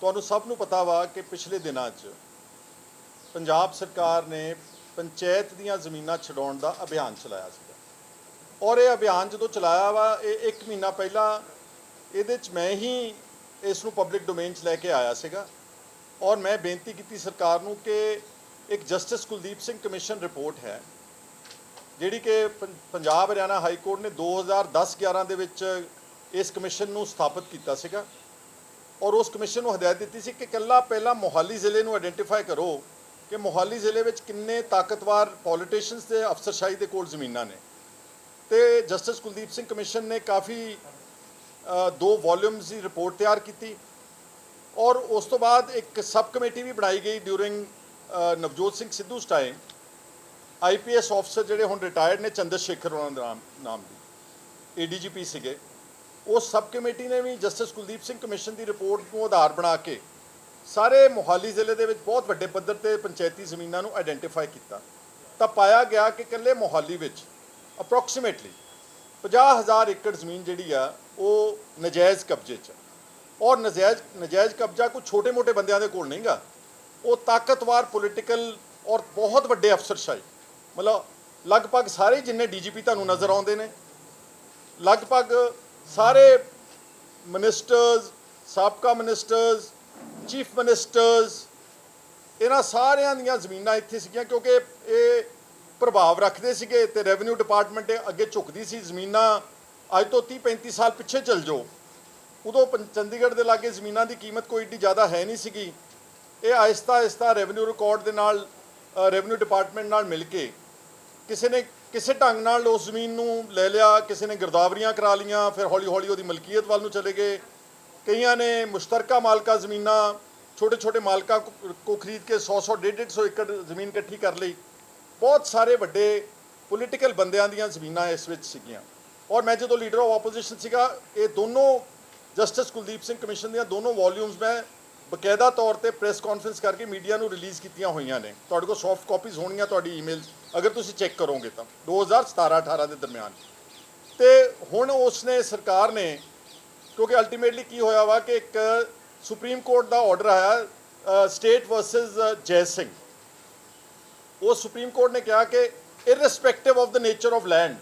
ਤੁਹਾਨੂੰ ਸਭ ਨੂੰ ਪਤਾ ਵਾ ਕਿ ਪਿਛਲੇ ਦਿਨਾਂ 'ਚ ਪੰਜਾਬ ਸਰਕਾਰ ਨੇ ਪੰਚਾਇਤ ਦੀਆਂ ਜ਼ਮੀਨਾਂ ਛਡਾਉਣ ਦਾ ਅਭਿਆਨ ਚਲਾਇਆ ਸੀਗਾ। ਔਰ ਇਹ ਅਭਿਆਨ ਜਦੋਂ ਚਲਾਇਆ ਵਾ ਇਹ 1 ਮਹੀਨਾ ਪਹਿਲਾਂ ਇਹਦੇ 'ਚ ਮੈਂ ਹੀ ਇਸ ਨੂੰ ਪਬਲਿਕ ਡੋਮੇਨ 'ਚ ਲੈ ਕੇ ਆਇਆ ਸੀਗਾ। ਔਰ ਮੈਂ ਬੇਨਤੀ ਕੀਤੀ ਸਰਕਾਰ ਨੂੰ ਕਿ ਇੱਕ justice Kuldeep Singh commission report ਹੈ ਜਿਹੜੀ ਕਿ ਪੰਜਾਬ ਹਰਿਆਣਾ ਹਾਈ ਕੋਰਟ ਨੇ 2010-11 ਦੇ ਵਿੱਚ ਇਸ ਕਮਿਸ਼ਨ ਨੂੰ ਸਥਾਪਿਤ ਕੀਤਾ ਸੀਗਾ। ਔਰ ਉਸ ਕਮਿਸ਼ਨ ਨੂੰ ਹਦਾਇਤ ਦਿੱਤੀ ਸੀ ਕਿ ਇਕੱਲਾ ਪਹਿਲਾਂ ਮੋਹਾਲੀ ਜ਼ਿਲ੍ਹੇ ਨੂੰ ਆਇਡੈਂਟੀਫਾਈ ਕਰੋ ਕਿ ਮੋਹਾਲੀ ਜ਼ਿਲ੍ਹੇ ਵਿੱਚ ਕਿੰਨੇ ਤਾਕਤਵਰ ਪੋਲੀਟੀਸ਼ੀਅਨਸ ਤੇ ਅਫਸਰਸ਼ਾਹੀ ਦੇ ਕੋਲ ਜ਼ਮੀਨਾਂ ਨੇ। ਤੇ ਜਸਟਿਸ ਕੁਲਦੀਪ ਸਿੰਘ ਕਮਿਸ਼ਨ ਨੇ ਕਾਫੀ 2 ਵੋਲਿਊਮਸ ਦੀ ਰਿਪੋਰਟ ਤਿਆਰ ਕੀਤੀ ਔਰ ਉਸ ਤੋਂ ਬਾਅਦ ਇੱਕ ਸਬ ਕਮੇਟੀ ਵੀ ਬਣਾਈ ਗਈ during Navjot Singh Sidhu time. IPS officer ਜਿਹੜੇ ਹੁਣ ਰਿਟਾਇਰਡ ਨੇ ਚੰਦਰ ਸ਼ੇਖਰ ਉਹਨਾਂ ਦਾ ਨਾਮ ਦੀ ADGP ਸੀਗੇ। ਉਸ ਸਬ ਕਮੇਟੀ ਨੇ ਵੀ ਜਸਟਿਸ ਕੁਲਦੀਪ ਸਿੰਘ ਕਮਿਸ਼ਨ ਦੀ ਰਿਪੋਰਟ ਨੂੰ ਆਧਾਰ ਬਣਾ ਕੇ ਸਾਰੇ ਮੋਹਾਲੀ ਜ਼ਿਲ੍ਹੇ ਦੇ ਵਿੱਚ ਬਹੁਤ ਵੱਡੇ ਪੱਧਰ ਤੇ ਪੰਚਾਇਤੀ ਜ਼ਮੀਨਾਂ ਨੂੰ ਆਇਡੈਂਟੀਫਾਈ ਕੀਤਾ ਤਾਂ ਪਾਇਆ ਗਿਆ ਕਿ ਇਕੱਲੇ ਮੋਹਾਲੀ ਵਿੱਚ ਅਪਰੋਕਸੀਮੇਟਲੀ 50,000 ਏਕੜ ਜ਼ਮੀਨ ਜਿਹੜੀ ਆ ਉਹ ਨਜਾਇਜ਼ ਕਬਜ਼ੇ 'ਚ। ਔਰ ਨਜਾਇਜ਼ ਕਬਜ਼ਾ ਕੋਈ ਛੋਟੇ ਮੋਟੇ ਬੰਦਿਆਂ ਦੇ ਕੋਲ ਨਹੀਂਗਾ, ਉਹ ਤਾਕਤਵਰ ਪੋਲੀਟੀਕਲ ਔਰ ਬਹੁਤ ਵੱਡੇ ਅਫਸਰਸ਼ਾਹੀ, ਮਤਲਬ ਲਗਭਗ ਸਾਰੇ ਜਿੰਨੇ DGP ਤੁਹਾਨੂੰ ਨਜ਼ਰ ਆਉਂਦੇ ਨੇ, ਲਗਭਗ ਸਾਰੇ ਮਿਨਿਸਟਰਸ, ਸਾਬਕਾ ਮਿਨਿਸਟਰਸ, ਚੀਫ ਮਿਨਿਸਟਰਸ, ਇਹਨਾਂ ਸਾਰਿਆਂ ਦੀਆਂ ਜ਼ਮੀਨਾਂ ਇੱਥੇ ਸੀਗੀਆਂ ਕਿਉਂਕਿ ਇਹ ਪ੍ਰਭਾਵ ਰੱਖਦੇ ਸੀਗੇ ਤੇ ਰੈਵਨਿਊ ਡਿਪਾਰਟਮੈਂਟ ਅੱਗੇ ਝੁਕਦੀ ਸੀ। ਜ਼ਮੀਨਾਂ ਅੱਜ ਤੋਂ 30-35 ਸਾਲ ਪਿੱਛੇ ਚੱਲ ਜਾਓ, ਉਦੋਂ ਚੰਡੀਗੜ੍ਹ ਦੇ ਲਾਗੇ ਜ਼ਮੀਨਾਂ ਦੀ ਕੀਮਤ ਕੋਈ ਏਡੀ ਜ਼ਿਆਦਾ ਹੈ ਨਹੀਂ ਸੀਗੀ। ਇਹ ਆਹਿਸਤਾ ਰੈਵਨਿਊ ਰਿਕਾਰਡ ਦੇ ਨਾਲ ਰੈਵਨਿਊ ਡਿਪਾਰਟਮੈਂਟ ਨਾਲ ਮਿਲ ਕੇ ਕਿਸੇ ਨੇ ਕਿਸੇ ਢੰਗ ਨਾਲ ਉਸ ਜ਼ਮੀਨ ਨੂੰ ਲੈ ਲਿਆ, ਕਿਸੇ ਨੇ ਗਿਰਦਾਵਰੀਆਂ ਕਰਾ ਲਈਆਂ, ਫਿਰ ਹੌਲੀ ਹੌਲੀ ਉਹਦੀ ਮਲਕੀਅਤ ਵੱਲ ਨੂੰ ਚਲੇ ਗਏ। ਕਈਆਂ ਨੇ ਮੁਸ਼ਤਰਕਾ ਮਾਲਕਾ ਜ਼ਮੀਨਾਂ ਛੋਟੇ ਮਾਲਕਾਂ ਕੋ ਖਰੀਦ ਕੇ 100 150 ਏਕੜ ਜ਼ਮੀਨ ਇਕੱਠੀ ਕਰ ਲਈ। ਬਹੁਤ ਸਾਰੇ ਵੱਡੇ ਪੋਲੀਟੀਕਲ ਬੰਦਿਆਂ ਦੀਆਂ ਜ਼ਮੀਨਾਂ ਇਸ ਵਿੱਚ ਸੀਗੀਆਂ। ਔਰ ਮੈਂ ਜਦੋਂ ਲੀਡਰ ਆਫ ਆਪੋਜੀਸ਼ਨ ਸੀਗਾ, ਇਹ ਦੋਨੋਂ ਜਸਟਿਸ ਕੁਲਦੀਪ ਸਿੰਘ ਕਮਿਸ਼ਨ ਦੀਆਂ ਦੋਨੋਂ ਵੋਲਿਊਮਸ ਮੈਂ ਬਕਾਇਦਾ ਤੌਰ ਤੇ ਪ੍ਰੈਸ ਕਾਨਫਰੰਸ ਕਰਕੇ ਮੀਡੀਆ ਨੂੰ ਰਿਲੀਜ਼ ਕੀਤੀਆਂ ਹੋਈਆਂ ਨੇ। ਤੁਹਾਡੇ ਕੋਲ ਸੌਫਟ ਕਾਪੀਜ਼ ਹੋਣਗੀਆਂ ਤੁਹਾਡੀ ਈਮੇਲ ਅਗਰ ਤੁਸੀਂ ਚੈੱਕ ਕਰੋਗੇ ਤਾਂ 2017-18 ਦੇ ਦਰਮਿਆਨ। ਤੇ ਹੁਣ ਉਸਨੇ ਸਰਕਾਰ ਨੇ, ਕਿਉਂਕਿ ਅਲਟੀਮੇਟਲੀ ਕੀ ਹੋਇਆ ਵਾ ਕਿ ਇੱਕ ਸੁਪਰੀਮ ਕੋਰਟ ਦਾ ਆਰਡਰ ਆਇਆ ਸਟੇਟ ਵਰਸਸ ਜੈ ਸਿੰਘ। ਉਹ ਸੁਪਰੀਮ ਕੋਰਟ ਨੇ ਕਿਹਾ ਕਿ irrespective of the nature of land,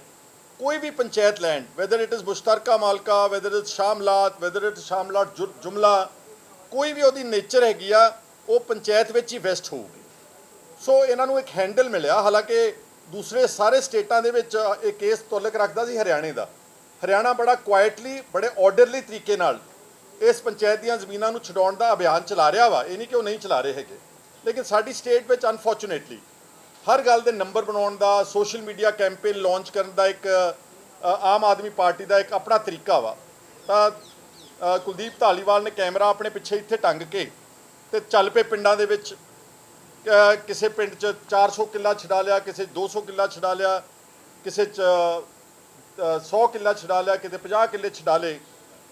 ਕੋਈ ਵੀ panchayat land whether it is ਮੁਸ਼ਤਰਕਾ ਮਾਲਕਾ, ਵੈਦਰ ਇਟ ਸ਼ਾਮਲਾਤ, ਵੈਦਰ ਇਟ ਸ਼ਾਮਲਾਤ ਜੁਮਲਾ, ਕੋਈ ਵੀ ਉਹਦੀ ਨੇਚਰ ਹੈਗੀ ਆ ਉਹ ਪੰਚਾਇਤ ਵਿੱਚ ਹੀ ਵੈਸਟ ਹੋਊਗੀ। ਸੋ ਇਹਨਾਂ ਨੂੰ ਇੱਕ ਹੈਂਡਲ ਮਿਲਿਆ। ਹਾਲਾਂਕਿ ਦੂਸਰੇ ਸਾਰੇ ਸਟੇਟਾਂ ਦੇ ਵਿੱਚ ਇਹ ਕੇਸ ਤੁਲਕ ਰੱਖਦਾ ਸੀ ਹਰਿਆਣੇ ਦਾ। ਹਰਿਆਣਾ ਬੜਾ ਕੁਆਇਟਲੀ, ਬੜੇ ਆਰਡਰਲੀ ਤਰੀਕੇ ਨਾਲ ਇਸ ਪੰਚਾਇਤ ਦੀਆਂ ਜ਼ਮੀਨਾਂ ਨੂੰ ਛਡਾਉਣ ਦਾ ਅਭਿਆਨ ਚਲਾ ਰਿਹਾ ਵਾ। ਇਹ ਨਹੀਂ ਕਿ ਉਹ ਨਹੀਂ ਚਲਾ ਰਹੇ ਹੈਗੇ, ਲੇਕਿਨ ਸਾਡੀ ਸਟੇਟ ਵਿੱਚ ਅਨਫੋਰਚੂਨੇਟਲੀ ਹਰ ਗੱਲ ਦੇ ਨੰਬਰ ਬਣਾਉਣ ਦਾ, ਸੋਸ਼ਲ ਮੀਡੀਆ ਕੈਂਪੇਨ ਲਾਂਚ ਕਰਨ ਦਾ ਇੱਕ ਆਮ ਆਦਮੀ ਪਾਰਟੀ ਦਾ ਇੱਕ ਆਪਣਾ ਤਰੀਕਾ ਵਾ। ਤਾਂ ਕੁਲਦੀਪ ਧਾਲੀਵਾਲ ਨੇ ਕੈਮਰਾ ਆਪਣੇ ਪਿੱਛੇ ਇੱਥੇ ਟੰਗ ਕੇ ਤੇ ਚੱਲ ਪਏ ਪਿੰਡਾਂ ਦੇ ਵਿੱਚ। ਕਿਸੇ ਪਿੰਡ 'ਚ 400 ਕਿੱਲਾ ਛਡਾ ਲਿਆ, ਕਿਸੇ 200 ਕਿੱਲਾ ਛਡਾ ਲਿਆ, ਕਿਸੇ 'ਚ 100 ਕਿੱਲਾ ਛਡਾ ਲਿਆ, ਕਿਤੇ 50 ਕਿੱਲੇ ਛਡਾ ਲਏ।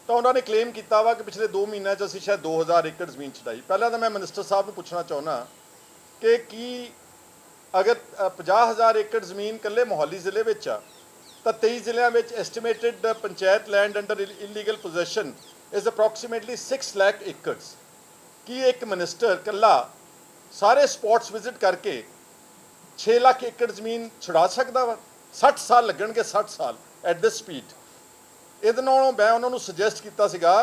ਤਾਂ ਉਹਨਾਂ ਨੇ ਕਲੇਮ ਕੀਤਾ ਵਾ ਕਿ ਪਿਛਲੇ 2 ਮਹੀਨਿਆਂ 'ਚ ਅਸੀਂ ਸ਼ਾਇਦ 2000 ਏਕੜ ਜ਼ਮੀਨ ਛਡਾਈ। ਪਹਿਲਾਂ ਤਾਂ ਮੈਂ ਮਿਨਿਸਟਰ ਸਾਹਿਬ ਨੂੰ ਪੁੱਛਣਾ ਚਾਹੁੰਦਾ ਕਿ ਕੀ ਅਗਰ 50,000 ਏਕੜ ਜ਼ਮੀਨ ਇਕੱਲੇ ਮੋਹਾਲੀ ਜ਼ਿਲ੍ਹੇ ਵਿੱਚ ਆ ਤਾਂ 23 ਜ਼ਿਲ੍ਹਿਆਂ ਵਿੱਚ estimated panchayat land under illegal possession is approximately 6 lakh acres. ਕੀ ਇੱਕ ਮਿਨਿਸਟਰ ਇਕੱਲਾ ਸਾਰੇ ਸਪੌਟਸ ਵਿਜ਼ਿਟ ਕਰਕੇ 6 ਲੱਖ ਏਕੜ ਜ਼ਮੀਨ ਛੁਡਾ ਸਕਦਾ ਵਾ? 60 ਸਾਲ ਲੱਗਣਗੇ, 60 ਸਾਲ ਐਟ ਦਿਸ ਸਪੀਡ। ਇਹਦੇ ਨਾਲੋਂ ਮੈਂ ਉਹਨਾਂ ਨੂੰ ਸੁਜੈਸਟ ਕੀਤਾ ਸੀਗਾ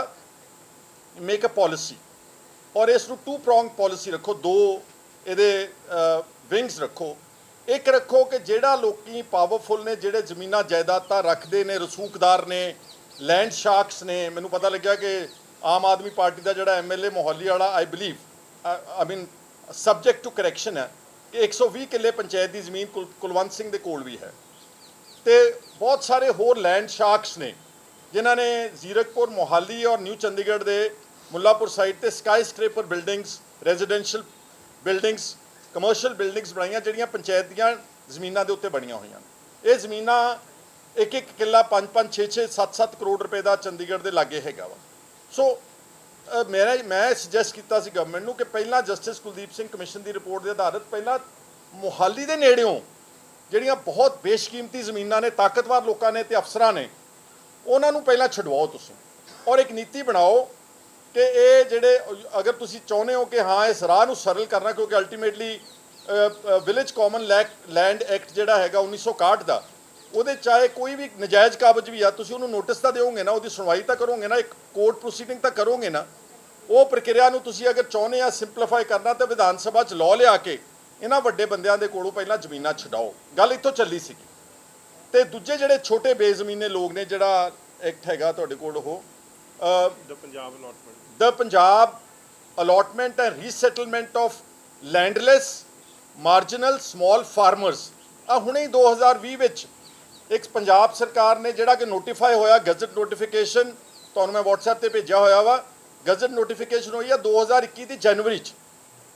ਮੇਕ ਅ ਪਾਲਿਸੀ ਔਰ ਇਸ ਨੂੰ 2 ਪ੍ਰੋਂਗ ਪਾਲਿਸੀ ਰੱਖੋ, 2 ਇਹਦੇ ਵਿੰਗਸ ਰੱਖੋ। ਇੱਕ ਰੱਖੋ ਕਿ ਜਿਹੜਾ ਲੋਕੀ ਪਾਵਰਫੁਲ ਨੇ, ਜਿਹੜੇ ਜ਼ਮੀਨਾਂ ਜਾਇਦਾਦਾਂ ਰੱਖਦੇ ਨੇ, ਰਸੂਖਦਾਰ ਨੇ, ਲੈਂਡ ਸ਼ਾਰਕਸ ਨੇ। ਮੈਨੂੰ ਪਤਾ ਲੱਗਿਆ ਕਿ ਆਮ ਆਦਮੀ ਪਾਰਟੀ ਦਾ ਜਿਹੜਾ MLA ਮੋਹਾਲੀ ਵਾਲਾ ਆਈ ਮੀਨ ਸਬਜੈਕਟ ਟੂ ਕਰੈਕਸ਼ਨ ਹੈ ਕਿ 120 ਕਿੱਲੇ ਪੰਚਾਇਤ ਦੀ ਜ਼ਮੀਨ ਕੁਲਵੰਤ ਸਿੰਘ ਦੇ ਕੋਲ ਵੀ ਹੈ। ਤੇ ਬਹੁਤ ਸਾਰੇ ਹੋਰ ਲੈਂਡ ਸ਼ਾਰਕਸ ਨੇ ਜਿਨ੍ਹਾਂ ਨੇ ਜ਼ੀਰਕਪੁਰ, ਮੋਹਾਲੀ ਔਰ ਨਿਊ ਚੰਡੀਗੜ੍ਹ ਦੇ ਮੁੱਲਾਪੁਰ ਸਾਈਡ ਤੇ skyscraper buildings, residential buildings, commercial buildings ਬਣਾਈਆਂ ਜਿਹੜੀਆਂ ਪੰਚਾਇਤ ਦੀਆਂ ਜ਼ਮੀਨਾਂ ਦੇ ਉੱਤੇ ਬਣੀਆਂ ਹੋਈਆਂ ਨੇ। ਇਹ ਜ਼ਮੀਨਾਂ ਇੱਕ ਕਿੱਲਾ 5-5, 6-6, 7-7 ਕਰੋੜ ਰੁਪਏ ਦਾ ਚੰਡੀਗੜ੍ਹ ਦੇ ਲਾਗੇ ਹੈਗਾ ਵਾ। ਸੋ ਮੈਂ ਸੁਜੈਸਟ ਕੀਤਾ ਸੀ ਗਵਰਨਮੈਂਟ ਨੂੰ ਕਿ ਪਹਿਲਾਂ ਜਸਟਿਸ ਕੁਲਦੀਪ ਸਿੰਘ ਕਮਿਸ਼ਨ ਦੀ ਰਿਪੋਰਟ ਦੇ ਆਧਾਰਿਤ ਪਹਿਲਾਂ ਮੋਹਾਲੀ ਦੇ ਨੇੜਿਓਂ ਜਿਹੜੀਆਂ ਬਹੁਤ ਬੇਸ਼ਕੀਮਤੀ ਜ਼ਮੀਨਾਂ ਨੇ, ਤਾਕਤਵਰ ਲੋਕਾਂ ਨੇ ਤੇ ਅਫਸਰਾਂ ਨੇ, ਉਹਨਾਂ ਨੂੰ ਪਹਿਲਾਂ ਛਡਵਾਓ ਤੁਸੀਂ ਔਰ ਇੱਕ ਨੀਤੀ ਬਣਾਓ ਕਿ ਇਹ ਜਿਹੜੇ ਅਗਰ ਤੁਸੀਂ ਚਾਹੁੰਦੇ ਹੋ ਕਿ ਹਾਂ ਇਸ ਰਾਹ ਨੂੰ ਸਰਲ ਕਰਨਾ, ਕਿਉਂਕਿ ultimately village common land act ਜਿਹੜਾ ਹੈਗਾ 1961 ਦਾ, ਉਹਦੇ ਚਾਹੇ ਕੋਈ ਵੀ ਨਜਾਇਜ਼ ਕਾਬਜ਼ ਵੀ ਆ, ਤੁਸੀਂ ਉਹਨੂੰ ਨੋਟਿਸ ਤਾਂ ਦਿਓਗੇ ਨਾ, ਉਹਦੀ ਸੁਣਵਾਈ ਤਾਂ ਕਰੋਗੇ ਨਾ, ਇੱਕ ਕੋਰਟ ਪ੍ਰੋਸੀਡਿੰਗ ਤਾਂ ਕਰੋਗੇ ਨਾ। ਉਹ ਪ੍ਰਕਿਰਿਆ ਨੂੰ ਤੁਸੀਂ ਅਗਰ ਚਾਹੁੰਦੇ ਆ ਸਿੰਪਲੀਫਾਈ ਕਰਨਾ ਤਾਂ ਵਿਧਾਨ ਸਭਾ 'ਚ ਲਾਅ ਲਿਆ ਕੇ ਇਹਨਾਂ ਵੱਡੇ ਬੰਦਿਆਂ ਦੇ ਕੋਲੋਂ ਪਹਿਲਾਂ ਜ਼ਮੀਨਾਂ ਛਡਾਓ। ਗੱਲ ਇੱਥੋਂ ਚੱਲੀ ਸੀਗੀ। ਤੇ ਦੂਜੇ ਜਿਹੜੇ ਛੋਟੇ ਬੇਜ਼ਮੀਨੇ ਲੋਕ ਨੇ, ਜਿਹੜਾ ਐਕਟ ਹੈਗਾ ਤੁਹਾਡੇ ਕੋਲ, ਉਹ the Punjab allotment and resettlement of landless marginal small farmers, ਆ ਹੁਣੇ ਹੀ 2020 ਵਿੱਚ ਇੱਕ ਪੰਜਾਬ ਸਰਕਾਰ ਨੇ ਜਿਹੜਾ ਕਿ ਨੋਟੀਫਾਈ ਹੋਇਆ, ਗਜ਼ਟ ਨੋਟੀਫਿਕੇਸ਼ਨ ਤੁਹਾਨੂੰ ਮੈਂ WhatsApp ਤੇ ਭੇਜਿਆ ਹੋਇਆ ਵਾ, ਗਜ਼ਟ ਨੋਟੀਫਿਕੇਸ਼ਨ ਹੋਈ ਆ 2021 ਦੀ ਜਨਵਰੀ 'ਚ।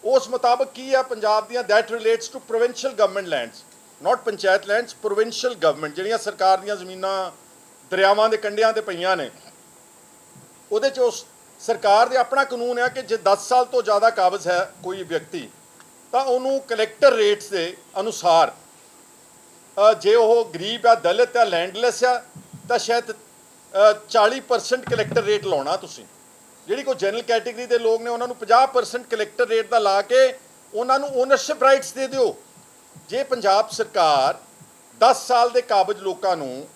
ਉਸ ਮੁਤਾਬਕ ਕੀ ਆ ਪੰਜਾਬ ਦੀਆਂ, that relates to provincial government lands, not panchayat lands, provincial government ਜਿਹੜੀਆਂ ਸਰਕਾਰ ਦੀਆਂ ਜ਼ਮੀਨਾਂ ਦਰਿਆਵਾਂ ਦੇ ਕੰਢਿਆਂ ਤੇ ਪਈਆਂ ਨੇ। ਉਹਦੇ 'ਚ ਉਸ ਸਰਕਾਰ ਦੇ ਆਪਣਾ ਕਾਨੂੰਨ ਆ ਕਿ ਜੇ 10 ਸਾਲ ਤੋਂ ਜ਼ਿਆਦਾ ਕਾਬਜ਼ ਹੈ ਕੋਈ ਵਿਅਕਤੀ ਤਾਂ ਉਹਨੂੰ ਕਲੈਕਟਰ ਰੇਟਸ ਦੇ ਅਨੁਸਾਰ, ਜੇ ਉਹ ਗਰੀਬ ਆ, ਦਲਿਤ ਆ, ਲੈਂਡਲੈਸ ਆ, ਤਾਂ ਸ਼ਾਇਦ 40% ਕਲੈਕਟਰ ਰੇਟ ਲਾਉਣਾ ਤੁਸੀਂ। ਜਿਹੜੀ ਕੋਈ ਜਨਰਲ ਕੈਟੇਗਰੀ ਦੇ ਲੋਕ ਨੇ ਉਹਨਾਂ ਨੂੰ 50% ਕਲੈਕਟਰ ਰੇਟ ਦਾ ਲਾ ਕੇ ਉਹਨਾਂ ਨੂੰ ਓਨਰਸ਼ਿਪ ਰਾਈਟਸ ਦੇ ਦਿਓ। ਜੇ ਪੰਜਾਬ ਸਰਕਾਰ 10 ਸਾਲ ਦੇ ਕਾਬਜ਼ ਲੋਕਾਂ ਨੂੰ,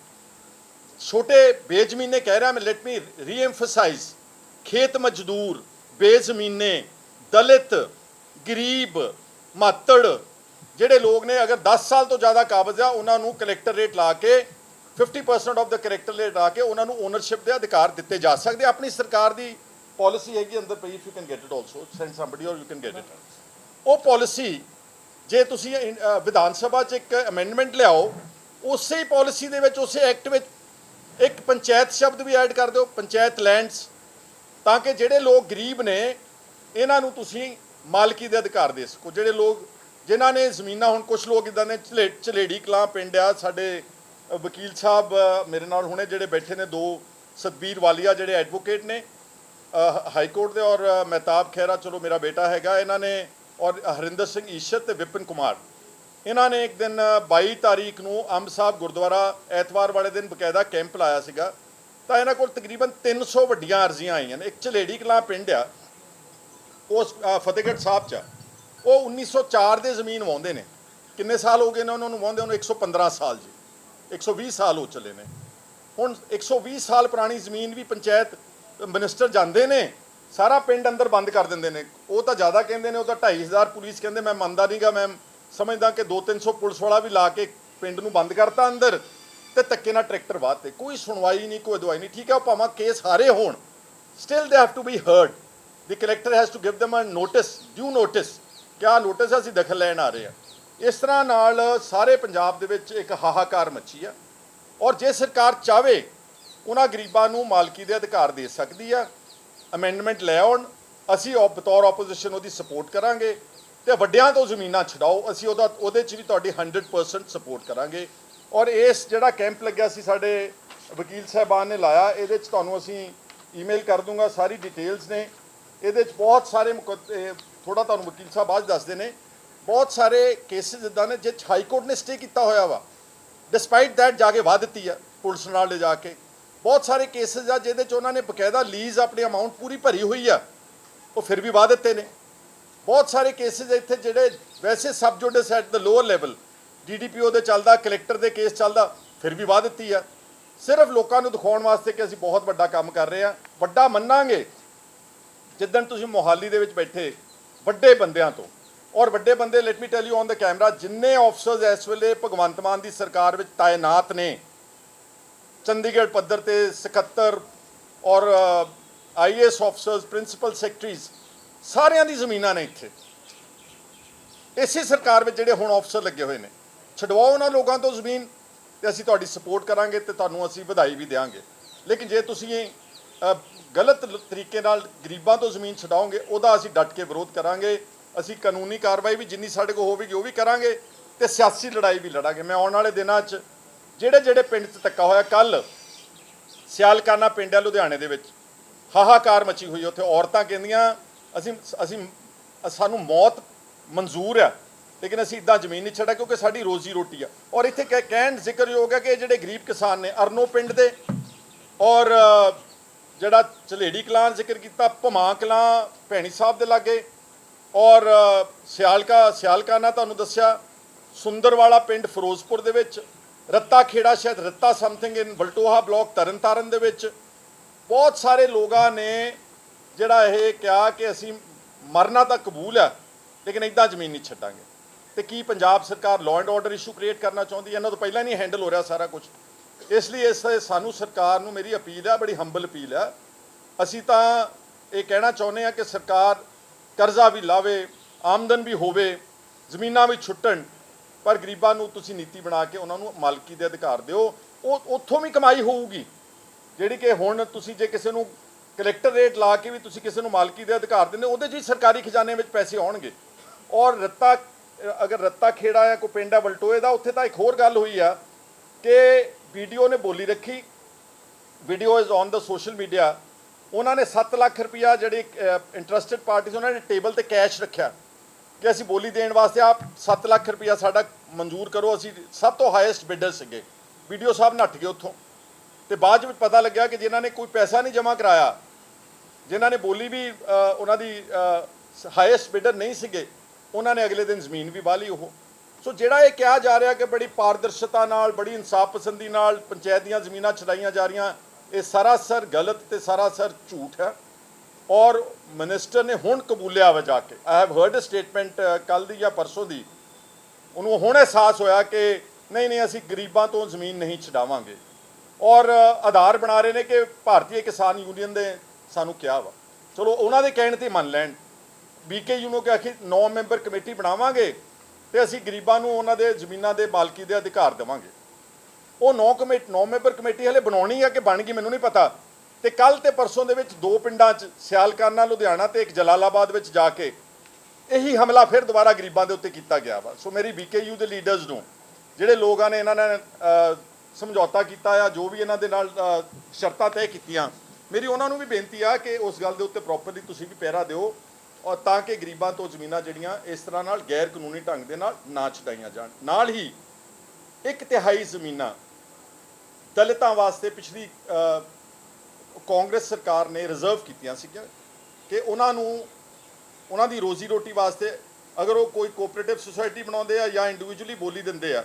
ਛੋਟੇ ਬੇਜ਼ਮੀਨੇ ਕਹਿ ਰਿਹਾ ਮੈਂ, ਲੈਟ ਮੀ ਰੀਐਮਫਸਾਈਜ਼, ਖੇਤ ਮਜ਼ਦੂਰ, ਬੇਜ਼ਮੀਨੇ, ਦਲਿਤ, ਗਰੀਬ, ਮਾਤੜ ਜਿਹੜੇ ਲੋਕ ਨੇ, ਅਗਰ 10 ਸਾਲ ਤੋਂ ਜ਼ਿਆਦਾ ਕਾਬਜ਼ ਆ, ਉਹਨਾਂ ਨੂੰ ਕਲੈਕਟਰ ਰੇਟ ਲਾ ਕੇ 50% ਆਫ ਦਾ ਕਲੈਕਟਰ ਰੇਟ ਲਾ ਕੇ ਉਹਨਾਂ ਨੂੰ ਓਨਰਸ਼ਿਪ ਦੇ ਅਧਿਕਾਰ ਦਿੱਤੇ ਜਾ ਸਕਦੇ। ਆਪਣੀ ਸਰਕਾਰ ਦੀ ਪਾਲਿਸੀ ਹੈਗੀ ਅੰਦਰ ਪਈ, if you can get it also, send somebody ਔਰ ਯੂ ਕੈਨ ਗੈਟ ਇਟ। ਉਹ ਪਾਲਿਸੀ ਜੇ ਤੁਸੀਂ ਵਿਧਾਨ ਸਭਾ 'ਚ ਇੱਕ ਅਮੈਂਡਮੈਂਟ ਲਿਆਓ, ਉਸੇ ਪਾਲਿਸੀ ਦੇ ਵਿੱਚ, ਉਸੇ ਐਕਟ ਵਿੱਚ ਇੱਕ ਪੰਚਾਇਤ ਸ਼ਬਦ ਵੀ ਐਡ ਕਰ ਦਿਓ, ਪੰਚਾਇਤ ਲੈਂਡਸ, ਤਾਂ ਕਿ ਜਿਹੜੇ ਲੋਕ ਗਰੀਬ ਨੇ ਇਹਨਾਂ ਨੂੰ ਤੁਸੀਂ ਮਾਲਕੀ ਦੇ ਅਧਿਕਾਰ ਦੇ ਸਕੋ। ਜਿਹੜੇ ਲੋਕ ਜਿਨ੍ਹਾਂ ਨੇ ਜ਼ਮੀਨਾਂ, ਹੁਣ ਕੁਝ ਲੋਕ ਇੱਦਾਂ ਨੇ, ਝਲੇੜੀ ਕਲਾਂ ਪਿੰਡ ਆ, ਸਾਡੇ ਵਕੀਲ ਸਾਹਿਬ ਮੇਰੇ ਨਾਲ ਹੁਣੇ ਜਿਹੜੇ ਬੈਠੇ ਨੇ, 2 ਸਤਬੀਰ ਵਾਲੀਆ ਜਿਹੜੇ ਐਡਵੋਕੇਟ ਨੇ ਹਾਈ ਕੋਰਟ ਦੇ, ਔਰ ਮਹਿਤਾਬ ਖਹਿਰਾ ਚਲੋ ਮੇਰਾ ਬੇਟਾ ਹੈਗਾ, ਇਹਨਾਂ ਨੇ, ਔਰ ਹਰਿੰਦਰ ਸਿੰਘ ਈਸ਼ਤ ਤੇ ਵਿਪਨ ਕੁਮਾਰ, ਇਹਨਾਂ ਨੇ ਇੱਕ ਦਿਨ 22 ਤਾਰੀਖ ਨੂੰ ਅੰਬ ਸਾਹਿਬ ਗੁਰਦੁਆਰਾ ਐਤਵਾਰ ਵਾਲੇ ਦਿਨ ਬਕਾਇਦਾ ਕੈਂਪ ਲਾਇਆ ਸੀਗਾ। ਤਾਂ ਇਹਨਾਂ ਕੋਲ ਤਕਰੀਬਨ 300 ਵੱਡੀਆਂ ਅਰਜ਼ੀਆਂ ਆਈਆਂ ਨੇ। ਇੱਕ ਝਲੇੜੀ ਕਲਾਂ ਪਿੰਡ ਆ, ਉਸ ਫਤਿਹਗੜ੍ਹ ਸਾਹਿਬ 'ਚ, ਉਹ 1904 ਦੇ ਜ਼ਮੀਨ ਵਾਹੁੰਦੇ ਨੇ। ਕਿੰਨੇ ਸਾਲ ਹੋ ਗਏ ਨੇ ਉਹਨਾਂ ਨੂੰ ਵਾਹੁੰਦੇ? ਉਹਨੂੰ 115 ਸਾਲ ਜੀ, 120 ਸਾਲ ਹੋ ਚੱਲੇ ਨੇ। ਹੁਣ 120 ਸਾਲ ਪੁਰਾਣੀ ਜ਼ਮੀਨ ਵੀ ਪੰਚਾਇਤ ਮਿਨਿਸਟਰ ਜਾਂਦੇ ਨੇ, ਸਾਰਾ ਪਿੰਡ ਅੰਦਰ ਬੰਦ ਕਰ ਦਿੰਦੇ ਨੇ। ਉਹ ਤਾਂ ਜ਼ਿਆਦਾ ਕਹਿੰਦੇ ਨੇ, ਉਹ ਤਾਂ 2500 ਪੁਲਿਸ ਕਹਿੰਦੇ, ਮੈਂ ਮੰਨਦਾ ਨਹੀਂਗਾ, ਮੈਂ ਸਮਝਦਾ ਕਿ 200-300 ਪੁਲਿਸ ਵਾਲਾ ਵੀ ਲਾ ਕੇ ਪਿੰਡ ਨੂੰ ਬੰਦ ਕਰਤਾ ਅੰਦਰ, ਤੇ ਧੱਕੇ ਨਾਲ ਟਰੈਕਟਰ ਵਾਹਤੇ। ਕੋਈ ਸੁਣਵਾਈ ਨਹੀਂ, ਕੋਈ ਦਵਾਈ ਨਹੀਂ। ਠੀਕ ਹੈ, ਉਹ ਭਾਵੇਂ ਕੇਸ ਹਾਰੇ ਹੋਣ, still they have to be heard. The collector has to give them a notice, due notice, ਕਿ ਆਹ ਨੋਟਿਸ ਅਸੀਂ ਦਖਲ ਲੈਣ ਆ ਰਹੇ ਹਾਂ। ਇਸ ਤਰ੍ਹਾਂ ਨਾਲ ਸਾਰੇ ਪੰਜਾਬ ਦੇ ਵਿੱਚ ਇੱਕ ਹਾਹਾਕਾਰ ਮੱਚੀ ਆ। ਔਰ ਜੇ ਸਰਕਾਰ ਚਾਹਵੇ ਉਹਨਾਂ ਗਰੀਬਾਂ ਨੂੰ ਮਾਲਕੀ ਦੇ ਅਧਿਕਾਰ ਦੇ ਸਕਦੀ ਆ। ਅਮੈਂਡਮੈਂਟ ਲੈ ਆਉਣ, ਅਸੀਂ ਬਤੌਰ ਆਪੋਜੀਸ਼ਨ ਉਹਦੀ ਸਪੋਰਟ ਕਰਾਂਗੇ, ਤੇ ਵੱਡਿਆਂ ਤੋਂ ਜ਼ਮੀਨਾਂ ਛਡਾਓ, ਅਸੀਂ ਉਹਦੇ 'ਚ ਵੀ ਤੁਹਾਡੀ 100% ਸਪੋਰਟ ਕਰਾਂਗੇ। ਔਰ ਇਸ ਜਿਹੜਾ ਕੈਂਪ ਲੱਗਿਆ ਸੀ ਸਾਡੇ ਵਕੀਲ ਸਾਹਿਬਾਨ ਨੇ ਲਾਇਆ, ਇਹਦੇ 'ਚ ਤੁਹਾਨੂੰ ਅਸੀਂ ਈਮੇਲ ਕਰ ਦੂੰਗਾ, ਸਾਰੀ ਡਿਟੇਲਸ ਨੇ ਇਹਦੇ 'ਚ। ਬਹੁਤ ਸਾਰੇ ਥੋੜਾ ਤੁਹਾਨੂੰ ਵਕੀਲ ਸਾਹਿਬ ਬਾਅਦ ਦੱਸਦੇ ਨੇ, ਬਹੁਤ ਸਾਰੇ ਕੇਸਿਸ ਇੱਦਾਂ ਨੇ ਜੇ ਹਾਈ ਕੋਰਟ ਨੇ ਸਟੇ ਕੀਤਾ ਹੋਇਆ ਵਾ, ਡਿਸਪਾਈਟ ਦੈਟ ਜਾ ਕੇ ਵਾਹ ਦਿੱਤੀ ਆ ਪੁਲਿਸ ਨਾਲ ਲਿਜਾ ਕੇ। ਬਹੁਤ ਸਾਰੇ ਕੇਸਿਸ ਆ ਜਿਹਦੇ 'ਚ ਉਹਨਾਂ ਨੇ ਬਕਾਇਦਾ ਲੀਜ਼ ਆਪਣੀ ਅਮਾਊਂਟ ਪੂਰੀ ਭਰੀ ਹੋਈ ਆ, ਉਹ ਫਿਰ ਵੀ ਵਾਹ ਦਿੱਤੇ ਨੇ। ਬਹੁਤ ਸਾਰੇ ਕੇਸਿਸ ਇੱਥੇ ਜਿਹੜੇ ਵੈਸੇ sub judice at the lower level, DDPO ਦੇ ਚੱਲਦਾ, ਕਲੈਕਟਰ ਦੇ ਕੇਸ ਚੱਲਦਾ, ਫਿਰ ਵੀ ਵਾਹ ਦਿੱਤੀ ਆ, ਸਿਰਫ ਲੋਕਾਂ ਨੂੰ ਦਿਖਾਉਣ ਵਾਸਤੇ ਕਿ ਅਸੀਂ ਬਹੁਤ ਵੱਡਾ ਕੰਮ ਕਰ ਰਹੇ ਹਾਂ। ਵੱਡਾ ਮੰਨਾਂਗੇ ਜਿੱਦਣ ਤੁਸੀਂ ਮੋਹਾਲੀ ਦੇ ਵਿੱਚ ਬੈਠੇ ਵੱਡੇ ਬੰਦਿਆਂ ਤੋਂ, ਔਰ ਵੱਡੇ ਬੰਦੇ, let me tell you on the camera, ਜਿੰਨੇ ਆਫਸਰਸ ਇਸ ਵੇਲੇ ਭਗਵੰਤ ਮਾਨ ਦੀ ਸਰਕਾਰ ਵਿੱਚ ਤਾਇਨਾਤ ਨੇ, ਚੰਡੀਗੜ੍ਹ ਪੱਧਰ ਤੇ ਸਕੱਤਰ ਔਰ IAS ਆਫਸਰਸ, ਪ੍ਰਿੰਸੀਪਲ ਸੈਕਟਰੀਜ਼, ਸਾਰਿਆਂ ਦੀ ਜ਼ਮੀਨਾਂ ਨੇ ਇੱਥੇ ਇਸੇ ਸਰਕਾਰ ਵਿੱਚ ਜਿਹੜੇ ਹੁਣ ਆਫਸਰ ਲੱਗੇ ਹੋਏ ਨੇ। ਛਡਵਾਓ ਉਹਨਾਂ ਲੋਕਾਂ ਤੋਂ ਜ਼ਮੀਨ, ਤੇ ਅਸੀਂ ਤੁਹਾਡੀ ਸਪੋਰਟ ਕਰਾਂਗੇ ਤੇ ਤੁਹਾਨੂੰ ਅਸੀਂ ਵਧਾਈ ਵੀ ਦੇਵਾਂਗੇ। ਲੇਕਿਨ ਜੇ ਤੁਸੀਂ ਗਲਤ ਤਰੀਕੇ ਨਾਲ ਗਰੀਬਾਂ ਤੋਂ ਜ਼ਮੀਨ ਛਡਾਓਗੇ, ਉਹਦਾ ਅਸੀਂ ਡਟ ਕੇ ਵਿਰੋਧ ਕਰਾਂਗੇ। ਅਸੀਂ ਕਾਨੂੰਨੀ ਕਾਰਵਾਈ ਵੀ ਜਿੰਨੀ ਸਾਡੇ ਕੋਲ ਹੋਵੇਗੀ ਉਹ ਵੀ ਕਰਾਂਗੇ, ਤੇ ਸਿਆਸੀ ਲੜਾਈ ਵੀ ਲੜਾਂਗੇ। ਮੈਂ ਆਉਣ ਵਾਲੇ ਦਿਨਾਂ 'ਚ ਜਿਹੜੇ ਪਿੰਡ 'ਚ ਧੱਕਾ ਹੋਇਆ, ਕੱਲ੍ਹ ਸਿਆਲਕਾਨਾ ਪਿੰਡ ਹੈ ਲੁਧਿਆਣੇ ਦੇ ਵਿੱਚ, ਹਾਹਾਕਾਰ ਮਚੀ ਹੋਈ। ਉੱਥੇ ਔਰਤਾਂ ਕਹਿੰਦੀਆਂ ਅਸੀਂ ਸਾਨੂੰ ਮੌਤ ਮਨਜ਼ੂਰ ਆ, ਲੇਕਿਨ ਅਸੀਂ ਇੱਦਾਂ ਜ਼ਮੀਨ ਨਹੀਂ ਛੱਡਾ ਕਿਉਂਕਿ ਸਾਡੀ ਰੋਜ਼ੀ ਰੋਟੀ ਆ। ਔਰ ਇੱਥੇ ਕਹਿਣ ਜ਼ਿਕਰਯੋਗ ਹੈ ਕਿ ਜਿਹੜੇ ਗਰੀਬ ਕਿਸਾਨ ਨੇ ਅਰਨੋ ਪਿੰਡ ਦੇ ਔਰ ਜਿਹੜਾ ਝਲੇੜੀ ਕਲਾਂ ਜ਼ਿਕਰ ਕੀਤਾ, ਭਮਾ ਕਲਾਂ ਭੈਣੀ ਸਾਹਿਬ ਦੇ ਲਾਗੇ, ਔਰ ਸਿਆਲਕਾ ਤੁਹਾਨੂੰ ਦੱਸਿਆ, ਸੁੰਦਰਵਾਲਾ ਪਿੰਡ ਫਿਰੋਜ਼ਪੁਰ ਦੇ ਵਿੱਚ, ਰੱਤਾ ਖੇੜਾ ਸ਼ਾਇਦ Ratta something in Valtoha block Tarn Taran ਦੇ ਵਿੱਚ। ਬਹੁਤ ਸਾਰੇ ਲੋਕਾਂ ਨੇ ਜਿਹੜਾ ਇਹ ਕਿਹਾ ਕਿ ਅਸੀਂ ਮਰਨਾ ਤਾਂ ਕਬੂਲ ਹੈ ਲੇਕਿਨ ਇੱਦਾਂ ਜ਼ਮੀਨ ਨਹੀਂ ਛੱਡਾਂਗੇ। ਤੇ ਕੀ ਪੰਜਾਬ ਸਰਕਾਰ law and order issue create ਕਰਨਾ ਚਾਹੁੰਦੀ ਹੈ? ਇਹਨਾਂ ਤੋਂ ਪਹਿਲਾਂ ਨਹੀਂ ਹੈਂਡਲ ਹੋ ਰਿਹਾ ਸਾਰਾ ਕੁਝ। ਇਸ ਲਈ ਸਾਨੂੰ ਸਰਕਾਰ ਨੂੰ ਮੇਰੀ ਅਪੀਲ ਹੈ, ਬੜੀ ਹੰਬਲ ਅਪੀਲ ਹੈ, ਅਸੀਂ ਤਾਂ ਇਹ ਕਹਿਣਾ ਚਾਹੁੰਦੇ ਹਾਂ ਕਿ ਸਰਕਾਰ ਕਰਜ਼ਾ ਵੀ ਲਾਵੇ, ਆਮਦਨ ਵੀ ਹੋਵੇ, ਜ਼ਮੀਨਾਂ ਵੀ ਛੁੱਟਣ, ਪਰ ਗਰੀਬਾਂ ਨੂੰ ਤੁਸੀਂ ਨੀਤੀ ਬਣਾ ਕੇ ਉਹਨਾਂ ਨੂੰ ਮਾਲਕੀ ਦੇ ਅਧਿਕਾਰ ਦਿਓ। ਉਹ ਉੱਥੋਂ ਵੀ ਕਮਾਈ ਹੋਊਗੀ ਜਿਹੜੀ ਕਿ ਹੁਣ ਤੁਸੀਂ ਜੇ ਕਿਸੇ ਨੂੰ ਕਲੈਕਟਰ ਰੇਟ ਲਾ ਕੇ ਵੀ ਤੁਸੀਂ ਕਿਸੇ ਨੂੰ ਮਾਲਕੀ ਦੇ ਅਧਿਕਾਰ ਦਿੰਦੇ, ਉਹਦੇ 'ਚ ਹੀ ਸਰਕਾਰੀ ਖਜ਼ਾਨੇ ਵਿੱਚ ਪੈਸੇ ਆਉਣਗੇ। ਔਰ ਅਗਰ ਰੱਤਾ ਖੇੜਾ ਹੈ ਕੋਈ ਪਿੰਡ ਹੈ ਵਲਟੋਏ ਦਾ, ਉੱਥੇ ਤਾਂ ਇੱਕ ਹੋਰ ਗੱਲ ਹੋਈ ਆ ਕਿ ਵੀਡੀਓ ਨੇ ਬੋਲੀ ਰੱਖੀ, video is on the social media, ਉਹਨਾਂ ਨੇ 7 ਲੱਖ ਰੁਪਇਆ ਜਿਹੜੇ ਇੰਟਰਸਟਿਡ ਪਾਰਟੀਜ਼ ਉਹਨਾਂ ਨੇ ਟੇਬਲ ਤੇ ਕੈਸ਼ ਰੱਖਿਆ ਕਿ ਅਸੀਂ ਬੋਲੀ ਦੇਣ ਵਾਸਤੇ ਆਪ 7 ਲੱਖ ਰੁਪਇਆ ਸਾਡਾ ਮਨਜ਼ੂਰ ਕਰੋ, ਅਸੀਂ ਸਭ ਤੋਂ ਹਾਈਐਸਟ ਬਿਡਰ ਸੀਗੇ। ਵੀਡੀਓ ਸਾਹਿਬ ਨੱਠ ਗਏ ਉੱਥੋਂ, ਤੇ ਬਾਅਦ ਵਿੱਚ ਪਤਾ ਲੱਗਿਆ ਕਿ ਜਿਨ੍ਹਾਂ ਨੇ ਕੋਈ ਪੈਸਾ ਨਹੀਂ ਜਮ੍ਹਾਂ ਕਰਾਇਆ, ਜਿਨ੍ਹਾਂ ਨੇ ਬੋਲੀ ਵੀ ਉਹਨਾਂ ਦੀ ਹਾਈਐਸਟ ਬਿਡਰ ਨਹੀਂ ਸੀਗੇ, ਉਹਨਾਂ ਨੇ ਅਗਲੇ ਦਿਨ ਜ਼ਮੀਨ ਵੀ ਵਾਹ ਲਈ ਉਹ। ਸੋ ਜਿਹੜਾ ਇਹ ਕਿਹਾ ਜਾ ਰਿਹਾ ਕਿ ਬੜੀ ਪਾਰਦਰਸ਼ਤਾ ਨਾਲ, ਬੜੀ ਇਨਸਾਫ ਪਸੰਦੀ ਨਾਲ ਪੰਚਾਇਤ ਦੀਆਂ ਜ਼ਮੀਨਾਂ ਛਡਾਈਆਂ ਜਾ ਰਹੀਆਂ, ਇਹ ਸਰਾਸਰ ਗਲਤ ਤੇ ਸਰਾਸਰ ਝੂਠ ਹੈ। ਔਰ ਮਿਨਿਸਟਰ ਨੇ ਹੁਣ ਕਬੂਲਿਆ ਵਾ ਜਾ ਕੇ, I have heard a statement ਕੱਲ੍ਹ ਦੀ ਜਾਂ ਪਰਸੋਂ ਦੀ, ਉਹਨੂੰ ਹੁਣ ਅਹਿਸਾਸ ਹੋਇਆ ਕਿ ਨਹੀਂ ਅਸੀਂ ਗਰੀਬਾਂ ਤੋਂ ਜ਼ਮੀਨ ਨਹੀਂ ਛਡਾਵਾਂਗੇ। ਔਰ ਆਧਾਰ ਬਣਾ ਰਹੇ ਨੇ ਕਿ ਭਾਰਤੀ ਕਿਸਾਨ ਯੂਨੀਅਨ ਦੇ ਸਾਨੂੰ ਕਿਹਾ ਵਾ, ਚਲੋ ਉਹਨਾਂ ਦੇ ਕਹਿਣ 'ਤੇ ਮੰਨ ਲੈਣ। BKU ਨੂੰ ਕਿਹਾ ਕਿ 9 ਮੈਂਬਰ ਕਮੇਟੀ ਬਣਾਵਾਂਗੇ ਤੇ ਅਸੀਂ ਗਰੀਬਾਂ ਨੂੰ ਉਹਨਾਂ ਦੇ ਜ਼ਮੀਨਾਂ ਦੇ ਮਾਲਕੀ ਦੇ ਅਧਿਕਾਰ ਦੇਵਾਂਗੇ। ਉਹ 9 ਮੈਂਬਰ ਕਮੇਟੀ ਹਲੇ ਬਣਾਉਣੀ ਆ ਕਿ ਬਣ ਗਈ ਮੈਨੂੰ ਨਹੀਂ ਪਤਾ। ਤੇ ਕੱਲ ਤੇ ਪਰਸੋਂ ਦੇ ਵਿੱਚ 2 ਪਿੰਡਾਂ 'ਚ ਸਿਆਲਕਾਨਾ ਲੁਧਿਆਣਾ ਤੇ ਇੱਕ ਜਲਾਲਾਬਾਦ ਵਿੱਚ ਜਾ ਕੇ ਇਹੀ ਹਮਲਾ ਫਿਰ ਦੁਬਾਰਾ ਗਰੀਬਾਂ ਦੇ ਉੱਤੇ ਕੀਤਾ ਗਿਆ ਵਾ। ਸੋ ਮੇਰੀ BKU ਦੇ ਲੀਡਰਸ ਨੂੰ, ਜਿਹੜੇ ਲੋਕਾਂ ਨੇ ਇਹਨਾਂ ਨੇ ਸਮਝੌਤਾ ਕੀਤਾ ਆ, ਜੋ ਵੀ ਇਹਨਾਂ ਦੇ ਨਾਲ ਸ਼ਰਤਾਂ ਤੈਅ ਕੀਤੀਆਂ, ਮੇਰੀ ਉਹਨਾਂ ਨੂੰ ਵੀ ਬੇਨਤੀ ਆ ਕਿ ਉਸ ਗੱਲ ਦੇ ਉੱਤੇ ਪ੍ਰੋਪਰਲੀ ਤੁਸੀਂ ਵੀ ਪਹਿਰਾ ਦਿਓ, ਔਰ ਤਾਂ ਕਿ ਗਰੀਬਾਂ ਤੋਂ ਜ਼ਮੀਨਾਂ ਜਿਹੜੀਆਂ ਇਸ ਤਰ੍ਹਾਂ ਨਾਲ ਗੈਰ ਕਾਨੂੰਨੀ ਢੰਗ ਦੇ ਨਾਲ ਨਾ ਛਡਾਈਆਂ ਜਾਣ। ਨਾਲ ਹੀ 1/3 ਜ਼ਮੀਨਾਂ ਦਲਿਤਾਂ ਵਾਸਤੇ ਪਿਛਲੀ ਕਾਂਗਰਸ ਸਰਕਾਰ ਨੇ ਰਿਜ਼ਰਵ ਕੀਤੀਆਂ ਸੀਗੀਆਂ ਕਿ ਉਹਨਾਂ ਦੀ ਰੋਜ਼ੀ ਰੋਟੀ ਵਾਸਤੇ ਅਗਰ ਉਹ ਕੋਈ ਕੋਆਪਰੇਟਿਵ ਸੁਸਾਇਟੀ ਬਣਾਉਂਦੇ ਆ ਜਾਂ ਇੰਡੀਵਿਜੂਅਲੀ ਬੋਲੀ ਦਿੰਦੇ ਆ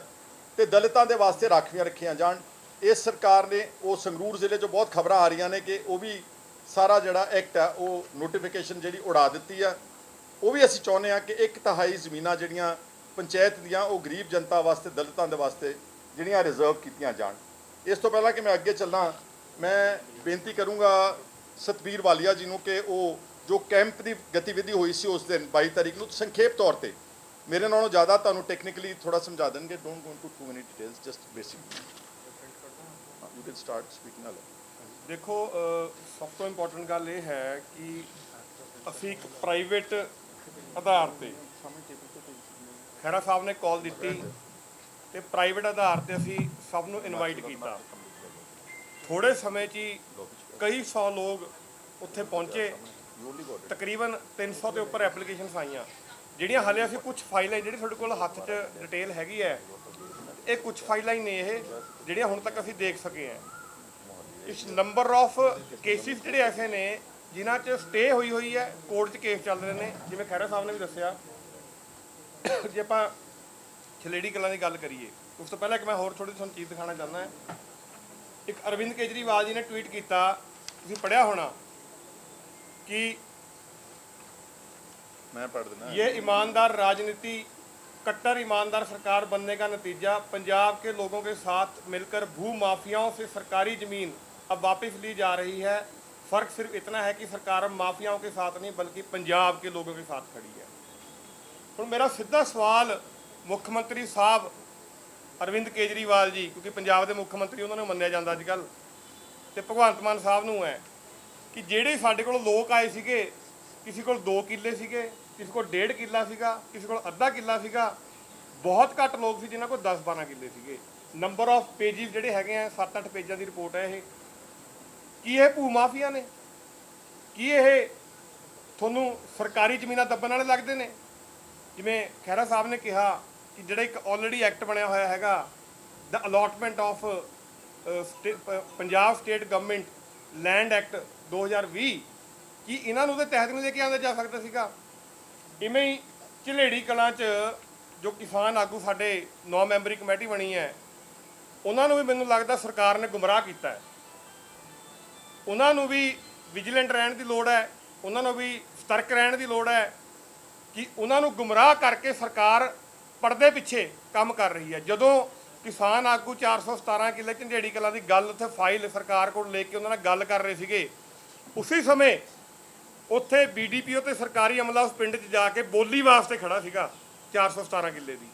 ਤੇ ਦਲਿਤਾਂ ਦੇ ਵਾਸਤੇ ਰਾਖਵੀਆਂ ਰੱਖੀਆਂ ਜਾਣ। ਇਸ ਸਰਕਾਰ ਨੇ ਉਹ ਸੰਗਰੂਰ ਜ਼ਿਲ੍ਹੇ 'ਚੋਂ ਬਹੁਤ ਖਬਰਾਂ ਆ ਰਹੀਆਂ ਨੇ ਕਿ ਉਹ ਵੀ ਸਾਰਾ ਜਿਹੜਾ ਐਕਟ ਆ ਉਹ ਨੋਟੀਫਿਕੇਸ਼ਨ ਜਿਹੜੀ ਉਡਾ ਦਿੱਤੀ ਆ। ਉਹ ਵੀ ਅਸੀਂ ਚਾਹੁੰਦੇ ਹਾਂ ਕਿ 1/3 ਜ਼ਮੀਨਾਂ ਜਿਹੜੀਆਂ ਪੰਚਾਇਤ ਦੀਆਂ ਉਹ ਗਰੀਬ ਜਨਤਾ ਵਾਸਤੇ, ਦਲਿਤਾਂ ਦੇ ਵਾਸਤੇ ਜਿਹੜੀਆਂ ਰਿਜ਼ਰਵ ਕੀਤੀਆਂ ਜਾਣ। ਇਸ ਤੋਂ ਪਹਿਲਾਂ ਕਿ ਮੈਂ ਅੱਗੇ ਚੱਲਾਂ, ਮੈਂ ਬੇਨਤੀ ਕਰੂੰਗਾ ਸਤਬੀਰ ਵਾਲੀਆ ਜੀ ਨੂੰ ਕਿ ਉਹ ਜੋ ਕੈਂਪ ਦੀ ਗਤੀਵਿਧੀ ਹੋਈ ਸੀ ਉਸ ਦਿਨ 22 ਤਾਰੀਖ ਨੂੰ, ਸੰਖੇਪ ਤੌਰ ਤੇ ਮੇਰੇ ਨਾਲੋਂ ਜ਼ਿਆਦਾ ਤੁਹਾਨੂੰ ਟੈਕਨੀਕਲੀ ਥੋੜਾ ਸਮਝਾ ਦੇਣਗੇ। Don't go into too many details, just basic you can start speaking now. ਦੇਖੋ, ਸਭ ਤੋਂ ਇੰਪੋਰਟੈਂਟ ਗੱਲ ਇਹ ਹੈ ਕਿ ਅਸੀਂ ਇੱਕ ਪ੍ਰਾਈਵੇਟ ਆਧਾਰ ਤੇ, ਖਹਿਰਾ ਸਾਹਿਬ ਨੇ ਕਾਲ ਦਿੱਤੀ ਤੇ ਪ੍ਰਾਈਵੇਟ ਆਧਾਰ ਤੇ ਅਸੀਂ ਸਭ ਨੂੰ ਇਨਵਾਈਟ ਕੀਤਾ। ਥੋੜੇ ਸਮੇਂ 'ਚ ਹੀ ਕਈ 100 ਲੋਕ ਉੱਥੇ ਪਹੁੰਚੇ। ਤਕਰੀਬਨ 300 ਦੇ ਉੱਪਰ ਐਪਲੀਕੇਸ਼ਨਸ ਆਈਆਂ, ਜਿਹੜੀਆਂ ਹਾਲੇ ਅਸੀਂ ਕੁਝ ਫਾਈਲਾਂ ਜਿਹੜੀ ਤੁਹਾਡੇ ਕੋਲ ਹੱਥ 'ਚ ਡਿਟੇਲ ਹੈਗੀ ਹੈ, ਇਹ ਕੁਝ ਫਾਈਲਾਂ ਹੀ ਨੇ ਇਹ ਜਿਹੜੀਆਂ ਹੁਣ ਤੱਕ ਅਸੀਂ ਦੇਖ ਸਕੇ ਹਾਂ। ਇਸ ਨੰਬਰ ਆਫ ਕੇਸਿਸ ਜਿਹੜੇ ਐਸੇ ਨੇ ਜਿਨ੍ਹਾਂ 'ਚ ਸਟੇ ਹੋਈ ਹੈ, ਕੋਰਟ 'ਚ ਕੇਸ ਚੱਲ ਰਹੇ ਨੇ। ਜਿਵੇਂ ਖਹਿਰਾ ਸਾਹਿਬ ਨੇ ਵੀ ਦੱਸਿਆ, ਜੇ ਆਪਾਂ ਝਲੇੜੀ ਕਲਾਂ ਦੀ ਗੱਲ ਕਰੀਏ, ਉਸ ਤੋਂ ਪਹਿਲਾਂ ਇੱਕ ਮੈਂ ਹੋਰ ਥੋੜ੍ਹੀ ਤੁਹਾਨੂੰ ਚੀਜ਼ ਦਿਖਾਉਣਾ ਚਾਹੁੰਦਾ ਹਾਂ। ਇੱਕ ਅਰਵਿੰਦ ਕੇਜਰੀਵਾਲ ਜੀ ਨੇ ਟਵੀਟ ਕੀਤਾ, ਤੁਸੀਂ ਪੜ੍ਹਿਆ ਹੋਣਾ, ਕਿ मैं पढ़ देना, ये ईमानदार राजनीति कट्टर ईमानदार सरकार बनने का नतीजा, पंजाब के लोगों के साथ मिलकर भू माफियाओं से सरकारी ज़मीन अब वापस ली जा रही है। फ़र्क सिर्फ इतना है कि सरकार अब माफियाओं के साथ नहीं बल्कि पंजाब के लोगों के साथ खड़ी है। ਹੁਣ ਮੇਰਾ ਸਿੱਧਾ ਸਵਾਲ ਮੁੱਖ ਮੰਤਰੀ ਸਾਹਿਬ ਅਰਵਿੰਦ ਕੇਜਰੀਵਾਲ ਜੀ, ਕਿਉਂਕਿ ਪੰਜਾਬ ਦੇ ਮੁੱਖ ਮੰਤਰੀ ਉਹਨਾਂ ਨੂੰ ਮੰਨਿਆ ਜਾਂਦਾ ਅੱਜ ਕੱਲ੍ਹ, ਤੇ ਭਗਵੰਤ ਮਾਨ ਸਾਹਿਬ ਨੂੰ ਹੈ ਕਿ ਜਿਹੜੇ ਸਾਡੇ ਕੋਲ ਲੋਕ ਆਏ ਸੀਗੇ, ਕਿਸੇ ਕੋਲ 2 ਕਿੱਲੇ ਸੀਗੇ, ਕਿਸੇ ਕੋਲ 1.5 ਕਿੱਲਾ ਸੀਗਾ, ਕਿਸੇ ਕੋਲ ਅੱਧਾ ਕਿੱਲਾ ਸੀਗਾ, ਬਹੁਤ ਘੱਟ ਲੋਕ ਸੀ ਜਿਨ੍ਹਾਂ ਕੋਲ 10-12 ਕਿੱਲੇ ਸੀਗੇ। ਨੰਬਰ ਆਫ ਪੇਜਿਸ ਜਿਹੜੇ ਹੈਗੇ ਆ, 7-8 ਪੇਜਾਂ ਦੀ ਰਿਪੋਰਟ ਹੈ ਇਹ। ਕੀ ਇਹ ਭੂ ਮਾਫੀਆ ਨੇ? ਕੀ ਇਹ ਤੁਹਾਨੂੰ ਸਰਕਾਰੀ ਜ਼ਮੀਨਾਂ ਦੱਬਣ ਵਾਲੇ ਲੱਗਦੇ ਨੇ? ਜਿਵੇਂ ਖਹਿਰਾ ਸਾਹਿਬ ਨੇ ਕਿਹਾ ਕਿ ਜਿਹੜਾ ਇੱਕ ਆਲਰੇਡੀ ਐਕਟ ਬਣਿਆ ਹੋਇਆ ਹੈਗਾ, the allotment of Punjab state government land act 2020 ਕੀ ਇਹਨਾਂ ਨੂੰ ਉਹਦੇ ਤਹਿਤ ਨਹੀਂ ਲੈ ਕੇ ਆਉਂਦਾ ਜਾ ਸਕਦਾ ਸੀਗਾ? ਇਵੇਂ ਹੀ ਝਲੇੜੀ ਕਲਾਂ 'ਚ ਜੋ ਕਿਸਾਨ ਆਗੂ ਸਾਡੇ 9 ਮੈਂਬਰੀ ਕਮੇਟੀ ਬਣੀ ਹੈ, ਉਹਨਾਂ ਨੂੰ ਵੀ ਮੈਨੂੰ ਲੱਗਦਾ ਸਰਕਾਰ ਨੇ ਗੁੰਮਰਾਹ ਕੀਤਾ ਹੈ। ਉਹਨਾਂ ਨੂੰ ਵੀ ਵਿਜੀਲੈਂਟ ਰਹਿਣ ਦੀ ਲੋੜ ਹੈ, ਉਹਨਾਂ ਨੂੰ ਵੀ ਸਤਰਕ ਰਹਿਣ ਦੀ ਲੋੜ ਹੈ ਕਿ ਉਹਨਾਂ ਨੂੰ ਗੁੰਮਰਾਹ ਕਰਕੇ ਸਰਕਾਰ ਪਰਦੇ ਪਿੱਛੇ ਕੰਮ ਕਰ ਰਹੀ ਹੈ। ਜਦੋਂ ਕਿਸਾਨ ਆਗੂ 417 ਕਿੱਲੇ ਝੰਡੇੜੀ ਕਲਾਂ ਦੀ ਗੱਲ ਉੱਥੇ ਫਾਈਲ ਸਰਕਾਰ ਕੋਲ ਲੈ ਕੇ ਉਹਨਾਂ ਨਾਲ ਗੱਲ ਕਰ ਰਹੇ ਸੀਗੇ, ਉਸੇ ਸਮੇਂ ਉੱਥੇ BDPO ਤੇ ਸਰਕਾਰੀ ਅਮਲਾ ਉਸ ਪਿੰਡ 'ਚ ਜਾ ਕੇ ਬੋਲੀ ਵਾਸਤੇ ਖੜਾ ਸੀਗਾ 417 ਕਿੱਲੇ ਦੀ।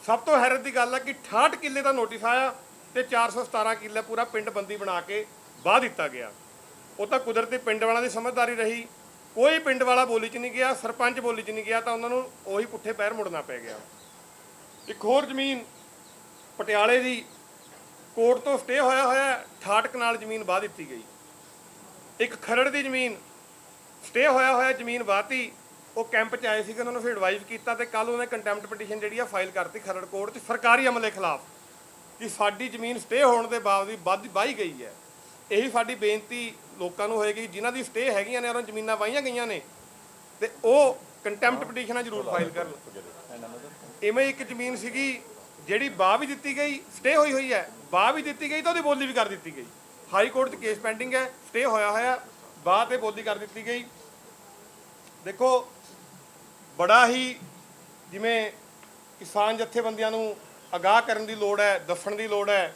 ਸਭ ਤੋਂ ਹੈਰਤ ਦੀ ਗੱਲ ਹੈ ਕਿ 68 ਕਿੱਲੇ ਦਾ ਨੋਟਿਸ ਆਇਆ ਤੇ 417 ਕਿੱਲੇ ਪੂਰਾ ਪਿੰਡ ਬੰਦੀ ਬਣਾ ਕੇ ਵਾਹ ਦਿੱਤਾ ਗਿਆ। ਉਹ ਤਾਂ ਕੁਦਰਤੀ ਪਿੰਡ ਵਾਲਿਆਂ ਦੀ ਸਮਝਦਾਰੀ ਰਹੀ, ਕੋਈ ਪਿੰਡ ਵਾਲਾ ਬੋਲੀ 'ਚ ਨਹੀਂ ਗਿਆ, ਸਰਪੰਚ ਬੋਲੀ 'ਚ ਨਹੀਂ ਗਿਆ, ਤਾਂ ਉਹਨਾਂ ਨੂੰ ਉਹੀ ਪੁੱਠੇ ਪੈਰ ਮੁੜਨਾ ਪੈ ਗਿਆ। ਇੱਕ ਹੋਰ ਜ਼ਮੀਨ ਪਟਿਆਲੇ ਦੀ ਕੋਰਟ ਤੋਂ ਸਟੇ ਹੋਇਆ 68 ਕਨਾਲ ਜ਼ਮੀਨ ਵਾਹ ਦਿੱਤੀ ਗਈ। ਇੱਕ ਖਰੜ ਦੀ ਜ਼ਮੀਨ ਸਟੇ ਹੋਇਆ ਜ਼ਮੀਨ ਵਾਹਤੀ, ਉਹ ਕੈਂਪ 'ਚ ਆਏ ਸੀਗੇ, ਉਹਨਾਂ ਨੂੰ ਫਿਰ ਐਡਵਾਈਜ਼ ਕੀਤਾ ਤੇ ਕੱਲ ਉਹਨੇ ਕੰਟੈਂਪਟ ਪਟੀਸ਼ਨ ਜਿਹੜੀ ਆ ਫਾਈਲ ਕਰਤੀ ਖਰੜ ਕੋਰਟ 'ਚ ਸਰਕਾਰੀ ਅਮਲੇ ਖਿਲਾਫ ਕਿ ਸਾਡੀ ਜ਼ਮੀਨ ਸਟੇ ਹੋਣ ਦੇ ਬਾਵਜੂਦ ਵਾਹੀ ਗਈ ਹੈ। ਇਹੀ ਸਾਡੀ ਬੇਨਤੀ ਲੋਕਾਂ ਨੂੰ ਹੋਏਗੀ ਜਿਨ੍ਹਾਂ ਦੀ ਸਟੇ ਹੈਗੀਆਂ ਨੇ, ਉਹਨਾਂ ਜ਼ਮੀਨਾਂ ਵਾਹੀਆਂ ਗਈਆਂ ਨੇ, ਤੇ ਉਹ ਕੰਟੈਂਪਟ ਪਟੀਸ਼ਨਾਂ ਜ਼ਰੂਰ ਫਾਈਲ ਕਰਨ। ਇਵੇਂ ਇੱਕ ਜ਼ਮੀਨ ਸੀਗੀ ਜਿਹੜੀ ਵਾਹ ਵੀ ਦਿੱਤੀ ਗਈ, ਸਟੇ ਹੋਈ ਹੈ, ਵਾਹ ਵੀ ਦਿੱਤੀ ਗਈ ਤਾਂ ਉਹਦੀ ਬੋਲੀ ਵੀ ਕਰ ਦਿੱਤੀ ਗਈ। ਹਾਈ ਕੋਰਟ 'ਚ ਕੇਸ ਪੈਂਡਿੰਗ ਹੈ, ਸਟੇ ਹੋਇਆ ਵਾਹ ਤੇ ਬੋਲੀ ਕਰ ਦਿੱਤੀ ਗਈ। ਦੇਖੋ ਬੜਾ ਹੀ ਜਿਵੇਂ ਕਿਸਾਨ ਜਥੇਬੰਦੀਆਂ ਨੂੰ ਅਗਾਹ ਕਰਨ ਦੀ ਲੋੜ ਹੈ, ਦੱਸਣ ਦੀ ਲੋੜ ਹੈ।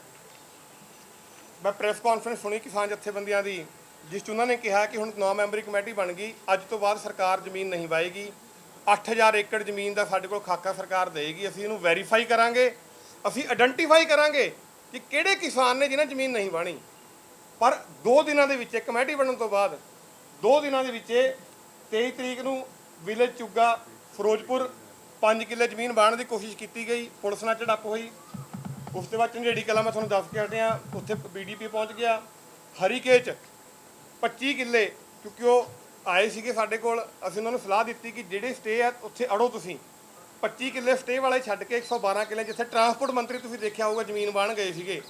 ਮੈਂ ਪ੍ਰੈਸ ਕਾਨਫਰੰਸ ਸੁਣੀ ਕਿਸਾਨ ਜਥੇਬੰਦੀਆਂ ਦੀ, ਜਿਸ 'ਚ ਉਹਨਾਂ ਨੇ ਕਿਹਾ ਕਿ ਹੁਣ 9 ਮੈਂਬਰੀ ਕਮੇਟੀ ਬਣ ਗਈ, ਅੱਜ ਤੋਂ ਬਾਅਦ ਸਰਕਾਰ ਜ਼ਮੀਨ ਨਹੀਂ ਵਾਹੇਗੀ। 8000 ਏਕੜ ਜ਼ਮੀਨ ਦਾ ਸਾਡੇ ਕੋਲ ਖਾਕਾ ਸਰਕਾਰ ਦੇਗੀ, ਅਸੀਂ ਇਹਨੂੰ ਵੈਰੀਫਾਈ ਕਰਾਂਗੇ, ਅਸੀਂ ਆਇਡੈਂਟੀਫਾਈ ਕਰਾਂਗੇ ਕਿ ਕਿਹੜੇ ਕਿਸਾਨ ਨੇ ਜਿਹਨਾਂ ਜ਼ਮੀਨ ਨਹੀਂ ਵਾਹਣੀ। ਪਰ 2 ਦਿਨਾਂ ਦੇ ਵਿੱਚ ਕਮੇਟੀ ਬਣਨ ਤੋਂ ਬਾਅਦ 2 ਦਿਨਾਂ ਦੇ ਵਿੱਚ 23 ਤਰੀਕ ਨੂੰ ਵਿਲੇਜ ਚੁੱਗਾ ਫਿਰੋਜ਼ਪੁਰ 5 ਕਿੱਲੇ ਜ਼ਮੀਨ ਵਾਹਣ ਦੀ ਕੋਸ਼ਿਸ਼ ਕੀਤੀ ਗਈ, ਪੁਲਿਸ ਨਾਲ ਝੜਪ ਹੋਈ। ਉਸ ਤੋਂ ਬਾਅਦ ਝੰਡੇੜੀ ਕਲਾਂ ਮੈਂ ਤੁਹਾਨੂੰ ਦੱਸ ਕੇ ਹਟਿਆ, ਉੱਥੇ BDP ਪਹੁੰਚ ਗਿਆ। ਹਰੀਕੇ 'ਚ 25 ਕਿੱਲੇ, ਕਿਉਂਕਿ ਉਹ ਆਏ ਸੀਗੇ ਸਾਡੇ ਕੋਲ, ਅਸੀਂ ਉਹਨਾਂ ਨੂੰ ਸਲਾਹ ਦਿੱਤੀ ਕਿ ਜਿਹੜੇ ਸਟੇ ਹੈ ਉੱਥੇ ਅੜੋ ਤੁਸੀਂ। 25 ਕਿੱਲੇ ਸਟੇ ਵਾਲੇ ਛੱਡ ਕੇ 112 ਕਿੱਲੇ ਜਿੱਥੇ ਟਰਾਂਸਪੋਰਟ ਮੰਤਰੀ ਤੁਸੀਂ ਦੇਖਿਆ ਹੋਊਗਾ ਜ਼ਮੀਨ ਵਾਹਣ ਗਏ ਸੀਗੇ,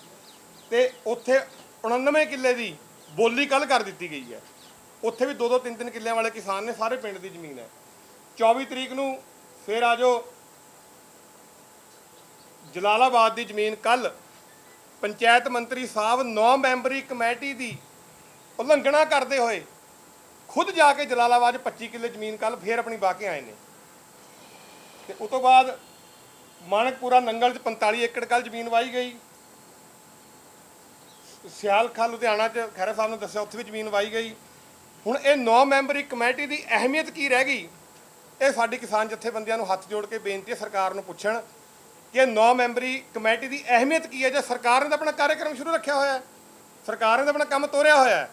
ਤੇ ਉੱਥੇ 99 ਕਿੱਲੇ ਦੀ ਬੋਲੀ ਕੱਲ੍ਹ ਕਰ ਦਿੱਤੀ ਗਈ ਹੈ। ਉੱਥੇ ਵੀ 2-2 3-3 ਕਿੱਲਿਆਂ ਵਾਲੇ ਕਿਸਾਨ ਨੇ, ਸਾਰੇ ਪਿੰਡ ਦੀ ਜ਼ਮੀਨ ਹੈ। 24 ਤਰੀਕ ਨੂੰ ਫਿਰ ਆ ਜਾਓ ਜਲਾਲਾਬਾਦ ਦੀ ਜ਼ਮੀਨ। ਕੱਲ੍ਹ ਪੰਚਾਇਤ ਮੰਤਰੀ ਸਾਹਿਬ 9 ਮੈਂਬਰੀ ਕਮੇਟੀ ਦੀ ਉਲੰਘਣਾ ਕਰਦੇ ਹੋਏ ਖੁਦ ਜਾ ਕੇ ਜਲਾਲਾਬਾਦ 25 ਕਿੱਲੇ ਜ਼ਮੀਨ ਕੱਲ੍ਹ ਫਿਰ ਆਪਣੀ ਵਾਹ ਕੇ ਆਏ ਨੇ। ਤੇ ਉਸ ਤੋਂ ਬਾਅਦ ਮਾਣਕਪੁਰਾ ਨੰਗਲ 'ਚ 45 ਏਕੜ ਕੱਲ੍ਹ ਜ਼ਮੀਨ ਵਾਹੀ ਗਈ। ਸਿਆਲਖਾ ਲੁਧਿਆਣਾ 'ਚ ਖਹਿਰਾ ਸਾਹਿਬ ਨੇ ਦੱਸਿਆ ਉੱਥੇ ਵੀ ਜ਼ਮੀਨ ਵਾਹੀ ਗਈ। ਹੁਣ ਇਹ 9 ਮੈਂਬਰੀ ਕਮੇਟੀ ਦੀ ਅਹਿਮੀਅਤ ਕੀ ਰਹਿ ਗਈ? ਇਹ ਸਾਡੀ ਕਿਸਾਨ ਜਥੇਬੰਦੀਆਂ ਨੂੰ ਹੱਥ ਜੋੜ ਕੇ ਬੇਨਤੀ ਹੈ ਸਰਕਾਰ ਨੂੰ ਪੁੱਛਣ ਕਿ 9 ਮੈਂਬਰੀ ਕਮੇਟੀ ਦੀ ਅਹਿਮੀਅਤ ਕੀ ਹੈ। ਜੇ ਸਰਕਾਰ ਨੇ ਤਾਂ ਆਪਣਾ ਕਾਰਜਕ੍ਰਮ ਸ਼ੁਰੂ ਰੱਖਿਆ ਹੋਇਆ ਹੈ, ਸਰਕਾਰ ਨੇ ਤਾਂ ਆਪਣਾ ਕੰਮ ਤੋਰਿਆ ਹੋਇਆ ਹੈ,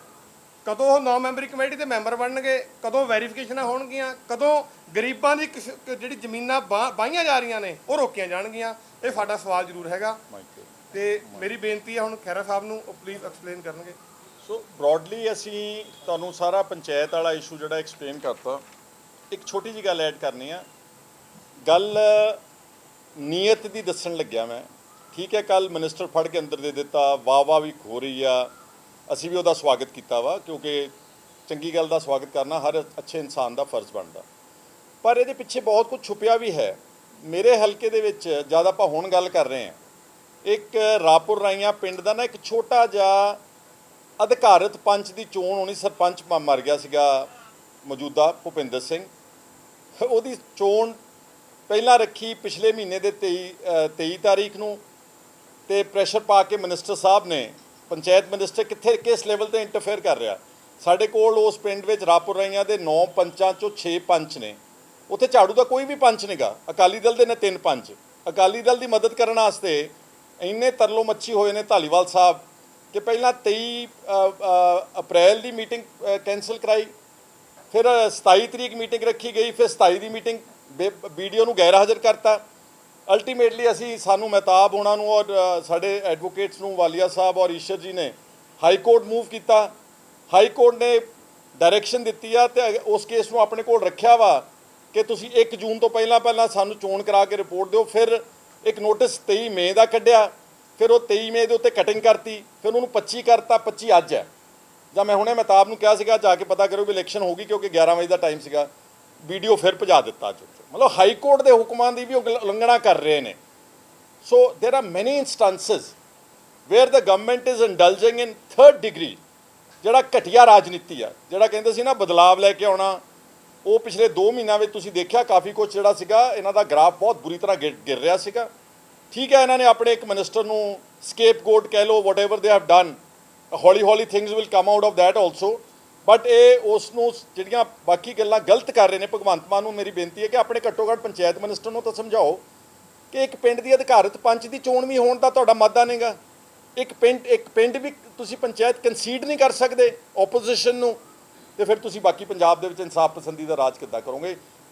ਕਦੋਂ ਉਹ 9 ਮੈਂਬਰੀ ਕਮੇਟੀ ਦੇ ਮੈਂਬਰ ਬਣਨਗੇ, ਕਦੋਂ ਵੈਰੀਫਿਕੇਸ਼ਨਾਂ ਹੋਣਗੀਆਂ, ਕਦੋਂ ਗਰੀਬਾਂ ਦੀ ਜਿਹੜੀ ਜ਼ਮੀਨਾਂ ਵਾਹੀਆਂ ਜਾ ਰਹੀਆਂ ਨੇ ਉਹ ਰੋਕੀਆਂ ਜਾਣਗੀਆਂ? ਇਹ ਸਾਡਾ ਸਵਾਲ ਜ਼ਰੂਰ ਹੈਗਾ। ਤੇ ਮੇਰੀ ਬੇਨਤੀ ਹੈ ਹੁਣ ਖਹਿਰਾ ਸਾਹਿਬ ਨੂੰ ਉਹ ਪਲੀਜ਼ ਐਕਸਪਲੇਨ ਕਰਨਗੇ। ਸੋ ਬ੍ਰੌਡਲੀ ਅਸੀਂ ਤੁਹਾਨੂੰ ਸਾਰਾ ਪੰਚਾਇਤ ਵਾਲਾ ਇਸ਼ੂ ਜਿਹੜਾ ਐਕਸਪਲੇਨ ਕਰਤਾ। ਇੱਕ ਛੋਟੀ ਜਿਹੀ ਗੱਲ ਐਡ ਕਰਨੀ ਆ, ਗੱਲ ਨੀਅਤ ਦੀ ਦੱਸਣ ਲੱਗਿਆ ਮੈਂ। ਠੀਕ ਹੈ, ਕੱਲ ਮਿਨਿਸਟਰ ਫੜ ਕੇ ਅੰਦਰ ਦੇ ਦਿੱਤਾ, ਵਾਹ ਵੀ ਹੋ ਰਹੀ ਆ, ਅਸੀਂ ਵੀ ਉਹਦਾ ਸਵਾਗਤ ਕੀਤਾ ਵਾ, ਕਿਉਂਕਿ ਚੰਗੀ ਗੱਲ ਦਾ ਸਵਾਗਤ ਕਰਨਾ ਹਰ ਅੱਛੇ ਇਨਸਾਨ ਦਾ ਫਰਜ਼ ਬਣਦਾ। ਪਰ ਇਹਦੇ ਪਿੱਛੇ ਬਹੁਤ ਕੁਝ ਛੁਪਿਆ ਵੀ ਹੈ। ਮੇਰੇ ਹਲਕੇ ਦੇ ਵਿੱਚ ਜਦ ਆਪਾਂ ਹੁਣ ਗੱਲ ਕਰ ਰਹੇ ਹਾਂ, ਇੱਕ ਰਾਪੁਰ ਰਾਈਆਂ ਪਿੰਡ ਦਾ ਨਾ ਇੱਕ ਛੋਟਾ ਜਿਹਾ ਅਧਿਕਾਰਤ ਪੰਚ ਦੀ ਚੋਣ ਹੋਣੀ, ਸਰਪੰਚ ਮਰ ਗਿਆ ਸੀਗਾ ਮੌਜੂਦਾ ਭੁਪਿੰਦਰ ਸਿੰਘ। ਉਹਦੀ ਚੋਣ ਪਹਿਲਾਂ ਰੱਖੀ ਪਿਛਲੇ ਮਹੀਨੇ ਦੇ 23 ਤਾਰੀਖ ਨੂੰ, ਤੇ ਪ੍ਰੈਸ਼ਰ ਪਾ ਕੇ ਮਿਨਿਸਟਰ ਸਾਹਿਬ ਨੇ, ਪੰਚਾਇਤ ਮਿਨਿਸਟਰ ਕਿੱਥੇ ਕਿਸ ਲੈਵਲ ਤੇ ਇੰਟਰਫੇਅਰ ਕਰ ਰਿਹਾ। ਸਾਡੇ ਕੋਲ ਉਸ ਪਿੰਡ ਵਿੱਚ ਰਾਪੁਰ ਰਾਈਆਂ ਦੇ 9 ਪੰਚਾਂ 'ਚੋਂ 6 ਪੰਚ ਨੇ, ਉੱਥੇ ਝਾੜੂ ਦਾ ਕੋਈ ਵੀ ਪੰਚ ਨਹੀਂਗਾ। ਅਕਾਲੀ ਦਲ ਦੇ ਨੇ 3 ਪੰਚ। ਅਕਾਲੀ ਦਲ ਦੀ ਮਦਦ ਕਰਨ ਵਾਸਤੇ ਇੰਨੇ ਤਰਲੋ ਮੱਛੀ ਹੋਏ ਨੇ ਧਾਲੀਵਾਲ ਸਾਹਿਬ ਕਿ ਪਹਿਲਾਂ 23 ਅਪ੍ਰੈਲ ਦੀ ਮੀਟਿੰਗ ਕੈਂਸਲ ਕਰਾਈ, ਫਿਰ 27 ਤਰੀਕ ਮੀਟਿੰਗ ਰੱਖੀ ਗਈ, ਫਿਰ 27 ਦੀ ਮੀਟਿੰਗ BDO ਨੂੰ ਗੈਰ ਹਾਜ਼ਰ ਕਰਤਾ। ਅਲਟੀਮੇਟਲੀ ਸਾਨੂੰ ਮਹਿਤਾਬ ਹੋਣਾ ਨੂੰ ਔਰ ਸਾਡੇ ਐਡਵੋਕੇਟਸ ਨੂੰ, ਵਾਲੀਆ ਸਾਹਿਬ ਔਰ ਈਸ਼ਰ ਜੀ ਨੇ ਹਾਈ ਕੋਰਟ ਮੂਵ ਕੀਤਾ। ਹਾਈ ਕੋਰਟ ਨੇ ਡਾਇਰੈਕਸ਼ਨ ਦਿੱਤੀ ਆ ਤੇ ਉਸ ਕੇਸ ਨੂੰ ਆਪਣੇ ਕੋਲ ਰੱਖਿਆ ਵਾ ਕਿ ਤੁਸੀਂ 1 ਜੂਨ ਤੋਂ ਪਹਿਲਾਂ ਸਾਨੂੰ ਚੋਣ ਕਰਾ ਕੇ ਰਿਪੋਰਟ ਦਿਓ। ਫਿਰ ਇੱਕ ਨੋਟਿਸ 23 ਮਈ ਦਾ ਕੱਢਿਆ, ਫਿਰ ਉਹ 23 ਮਈ ਦੇ ਉੱਤੇ ਕਟਿੰਗ ਕਰਤੀ, ਫਿਰ ਉਹਨੂੰ 25 ਕਰਤਾ, 25 ਅੱਜ ਹੈ। ਜਾਂ ਮੈਂ ਹੁਣੇ ਮਹਿਤਾਬ ਨੂੰ ਕਿਹਾ ਸੀਗਾ ਜਾ ਕੇ ਪਤਾ ਕਰੋ ਵੀ ਇਲੈਕਸ਼ਨ ਹੋ ਗਈ, ਕਿਉਂਕਿ 11 ਵਜੇ ਦਾ ਟਾਈਮ ਸੀਗਾ, ਵੀਡੀਓ ਫਿਰ ਭਜਾ ਦਿੱਤਾ ਅੱਜ। ਮਤਲਬ ਹਾਈ ਕੋਰਟ ਦੇ ਹੁਕਮਾਂ ਦੀ ਵੀ ਉਲੰਘਣਾ ਕਰ ਰਹੇ ਨੇ। ਸੋ there are many instances where the government is indulging in third degree, ਜਿਹੜਾ ਘਟੀਆ ਰਾਜਨੀਤੀ ਆ, ਜਿਹੜਾ ਕਹਿੰਦੇ ਸੀ ਨਾ ਬਦਲਾਵ ਲੈ ਕੇ ਆਉਣਾ, ਉਹ ਪਿਛਲੇ 2 ਮਹੀਨਿਆਂ ਵਿੱਚ ਤੁਸੀਂ ਦੇਖਿਆ ਕਾਫੀ ਕੁਝ ਜਿਹੜਾ ਸੀਗਾ ਇਹਨਾਂ ਦਾ ਗ੍ਰਾਫ ਬਹੁਤ ਬੁਰੀ ਤਰ੍ਹਾਂ ਗਿਰ ਰਿਹਾ ਸੀਗਾ। ਠੀਕ ਹੈ, ਇਹਨਾਂ ਨੇ ਆਪਣੇ ਇੱਕ ਮਿਨਿਸਟਰ ਨੂੰ ਸਕੇਪਗੋਟ ਕਹਿ ਲਓ, whatever they have done, ਹੌਲੀ ਹੌਲੀ things will come out of that also, but ਇਹ ਉਸ ਨੂੰ ਜਿਹੜੀਆਂ ਬਾਕੀ ਗੱਲਾਂ ਗਲਤ ਕਰ ਰਹੇ ਨੇ। ਭਗਵੰਤ ਮਾਨ ਨੂੰ ਮੇਰੀ ਬੇਨਤੀ ਹੈ ਕਿ ਆਪਣੇ ਘੱਟੋ ਘੱਟ ਪੰਚਾਇਤ ਮਿਨਿਸਟਰ ਨੂੰ ਤਾਂ ਸਮਝਾਓ ਕਿ ਇੱਕ ਪਿੰਡ ਦੀ ਅਧਿਕਾਰਤ ਪੰਚ ਦੀ ਚੋਣ ਵੀ ਹੋਣ ਦਾ ਤੁਹਾਡਾ ਮੱਦਾ ਨਹੀਂਗਾ। ਇੱਕ ਪਿੰਡ ਵੀ ਤੁਸੀਂ ਪੰਚਾਇਤ ਕੰਸੀਡ ਨਹੀਂ ਕਰ ਸਕਦੇ ਆਪੋਜੀਸ਼ਨ ਨੂੰ, ਤੇ ਫਿਰ ਤੁਸੀਂ ਬਾਕੀ ਪੰਜਾਬ ਦੇ ਵਿੱਚ ਇਨਸਾਫ ਪਸੰਦੀ ਦਾ ਰਾਜ ਕਿੱਦਾਂ ਕਰੋਗੇ?